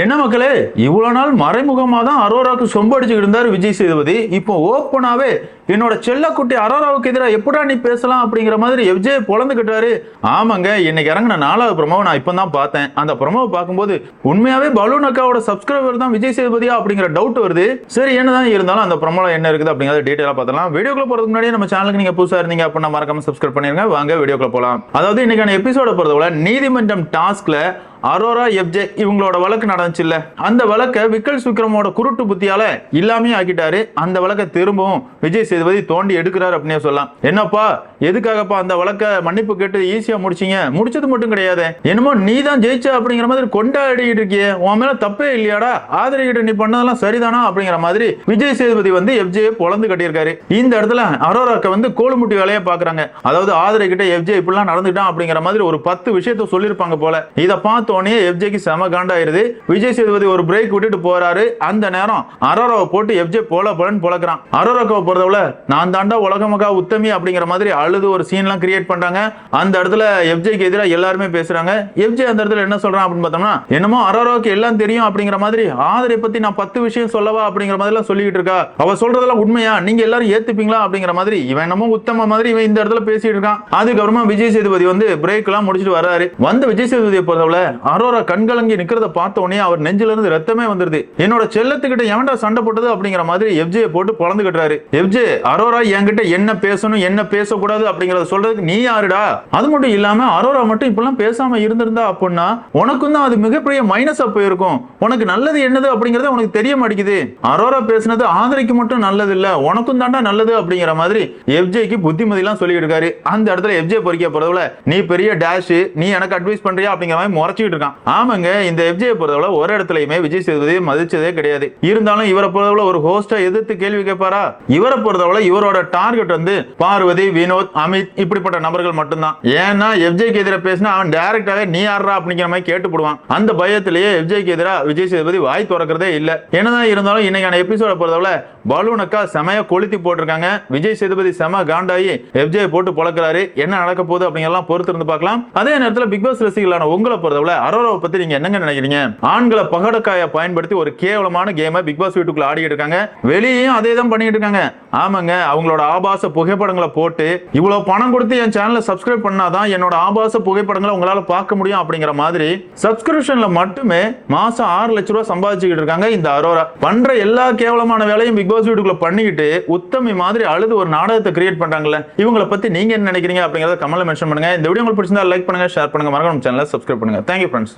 என்ன மக்களே, இவ்வளவு நாள் மறைமுகமா தான் அரோராக்கு சொம்பு அடிச்சுக்கிட்டு இருந்தாரு விஜய் சேதுபதி. இப்போ ஓப்பனாவே என்னோட செல்லக்குட்டி அரோராவுக்கு எதிராக எப்படா நீ பேசலாம் அப்படிங்கிற மாதிரி விஜய் பொழந்துக்கிட்டாரு. ஆமாங்க, இன்னைக்கு இறங்கின 4வது ப்ரோமோவை நான் இப்போ தான் பார்த்தேன். அந்த ப்ரோமோவை பார்க்கும்போது உண்மையாவே பலூன் அக்காவோட சப்ஸ்கிரைபர் தான் விஜய் சேதுபதியா அப்படிங்கிற டவுட் வருது. சரி, என்னதான் இருந்தாலும் அந்த ப்ரோமோல என்ன இருக்குது அப்படிங்கறத டீடைலா பார்த்தலாம். வீடியோக்குள்ள போறதுக்கு முன்னாடி நம்ம சேனலுக்கு நீங்க புதுசா இருந்தீங்க அப்படின்னா மறக்காம சப்ஸ்கிரைப் பண்ணிருங்க. வாங்க வீடியோக்குள்ள போலாம். அதாவது இன்னைக்கான எபிசோட பொறுத்தவரை நீதிமன்றம் டாஸ்க்ல அரோரா எஃப்ஜே இவங்களோட வழக்கு நடந்துச்சு இல்ல, அந்த வழக்கை விக்கல்ஸ் விக்ரமோட குருட்டு புத்தியால இல்லாமே ஆக்கிட்டாரு. அந்த வழக்கை திரும்பவும் விஜய் சேதுபதி தோண்டி எடுக்கிறாரு அப்படின்னு சொல்லலாம். என்னப்பா, எதுக்காகப்பா அந்த வழக்கை மன்னிப்பு கேட்டு ஈஸியா முடிச்சீங்க? முடிச்சது மட்டும் கிடையாது, என்னமோ நீ தான் ஜெயிச்ச அப்படிங்கிற மாதிரி கொண்டாடிட்டு இருக்கியே, உன் மேல தப்பே இல்லையாடா, ஆதரகிட்ட நீ பண்ணதெல்லாம் சரிதானா அப்படிங்கிற மாதிரி விஜய் சேதுபதி வந்து எஃப்ஜே பொழந்து கட்டியிருக்காரு. இந்த இடத்துல அரோராக்க வந்து கோலுமுட்டி வேலையை பாக்குறாங்க. அதாவது ஆதரகிட்ட எஃப்ஜே இப்படிலாம் நடந்துட்டான் அப்படிங்கிற மாதிரி ஒரு 10 விஷயத்த சொல்லியிருப்பாங்க போல. இதை பார்த்து எஃப்ஜேக்கு செம காண்டாயிருது. விஜய் சேதுபதி ஒரு பிரேக் விட்டுட்டு போறாரு. அந்த நேரம் அரோராவை போட்டு எஃப்ஜே போலன்னு பொளக்குறான். அரோராவை பொறுத்தவரை நான் தாண்டா உலகமகா உத்தமி அப்படிங்கிற மாதிரி அழுது ஒரு சீன்லாம் கிரியேட் பண்றாங்க. அந்த இடத்துல எஃப்ஜேக்கு எதிராக எல்லாருமே பேசுறாங்க. எஃப்ஜே அந்த இடத்துல என்ன சொல்றான் அப்படின்னு பார்த்தோம்னா, என்னமோ அரோராவுக்கு எல்லாம் தெரியும் அப்படிங்கிற மாதிரி ஆதரை பத்தி நான் 10 விஷயம் சொல்லவா அப்படிங்கிற மாதிரி எல்லாம் சொல்லிட்டு இருக்கா. அவ சொல்றதெல்லாம் உண்மையா, நீங்க எல்லாரும் ஏத்துப்பீங்களா அப்படிங்கிற மாதிரி இவன் என்னமோ உத்தம மாதிரி இவன் இந்த இடத்துல பேசிட்டு இருக்கான். அதுக்கப்புறமா விஜய் சேதுபதி வந்து பிரேக் எல்லாம் முடிச்சிட்டு வர்றாரு. வந்து விஜய் சேதுபதியை பொறுத்தவரை அரோரா கண்கலங்கி நிக்கிறத பார்த்த உடனே அவர் நெஞ்சில இருந்து ரத்தமே வந்துருது. என்னோட செல்லத்துக்கிட்ட எவன்டா சண்டை போட்டது அப்படிங்கிற மாதிரி எஃப்ஜே போட்டு பொளந்து கட்டுறாரு. எஃப்ஜே, அரோரா என்கிட்ட என்ன பேசணும் என்ன பேசக்கூடாது அப்படிங்கறத சொல்றதுக்கு நீ யாருடா? அது மட்டும் இல்லாம அரோரா மட்டும் இப்பெல்லாம் பேசாம இருந்திருந்தா அப்படின்னா உனக்கும் தான் அது மிகப்பெரிய மைனஸா போயிருக்கும். உனக்கு நல்லது என்னது அப்படிங்கறது உனக்கு தெரிய மாட்டேங்குது. அரோரா பேசினது ஆதரிக்கு மட்டும் நல்லது இல்ல, உனக்கும் தாண்டா நல்லது அப்படிங்கிற மாதிரி எஃப்ஜேக்கு புத்திமதி எல்லாம் சொல்லிட்டு இருக்காரு. அந்த இடத்துல எஃப்ஜே பொறிக்க போறதுல நீ பெரிய டேஷ், நீ எனக்கு அட்வைஸ் பண்றியா அப்படிங்கிற மாதிரி முறைச்சிட்டு இருக்கான். ஆமாங்க, இந்த எஃப்ஜே பொறுத்தவரை ஒரு இடத்துலயுமே விஜய் சேதுபதி மதிச்சதே கிடையாது. இருந்தாலும் இவரை பொறுத்தவரை ஒரு ஹோஸ்டா எதிர்த்து கேள்வி கேட்பாரா? இவரை பொறுத்தவரை இவரோட டார்கெட் வந்து பார்வதி, வினோத், அமித் இப்படிப்பட்ட நபர்கள் மட்டும்தான். ஏன்னா எஃப்ஜேக்கு எதிராக பேசினா அவன் டைரக்டாவே நீ யாரா அப்படிங்கிற மாதிரி கேட்டுப்படுவான். அந்த பயத்திலேயே எஃப்ஜேக்கு எதிராக விஜய் சேதுபதி வாய் திறக்கிறதே இல்ல. என்னதான் இருந்தாலும் இன்னைக்கான எபிசோட பொறுத்தவரை பலூனக்கா செமையா கொளுத்தி போட்டிருக்காங்க. விஜய் சேதுபதி செம காண்டாயி எஃப்ஜே போட்டு பொளக்குறாரு. என்ன நடக்க போகுது அப்படிங்கலாம் பொறுத்து இருந்து பார்க்கலாம். அதே நேரத்தில் பிக் பாஸ் ரசிகர்களான உங்களை பொறுத்தவரை அரோராவை பத்தி நீங்க என்னங்க நினைக்கிறீங்க? ஆண்களை பகடக்காய பயன்படுத்தி ஒரு கேவலமான கேமை பிக் பாஸ் வீட்டுக்குள்ள ஆடிட்டு இருக்காங்க. வெளியேயும் அதே தான் பண்ணிட்டு இருக்காங்க. ஆமாங்க, அவங்களோட ஆபாச புகைப்படங்களை போட்டு இவ்வளவு பணம் கொடுத்து என் சேனலை சப்ஸ்கிரைப் பண்ணாதான் என்னோட ஆபாச புகைப்படங்களை உங்களால பார்க்க முடியும் அப்படிங்கிற மாதிரி சப்ஸ்கிரிப்ஷன்ல மட்டுமே மாசம் 6 லட்சம் ரூபாய் சம்பாதிச்சுக்கிட்டு இருக்காங்க. இந்த அரோரா பண்ற எல்லா கேவலமான வேலையும் பிக் பாஸ் வீட்டுக்குள்ள பண்ணிக்கிட்டு உத்தமி மாதிரி அழுது ஒரு நாடகத்தை கிரியேட் பண்றாங்கல்ல, இவங்களை பத்தி நீங்க என்ன நினைக்கிறீங்க அப்படிங்கறத கமெண்ட்ல மென்ஷன் பண்ணுங்க. இந்த வீடியோ உங்களுக்கு பிடிச்சிருந்தா லைக் பண்ணுங்க, ஷேர் பண்ணுங்க, மறக்காம சேனலை சப்ஸ்கிரைப் பண்ணுங்க. Thank you friends.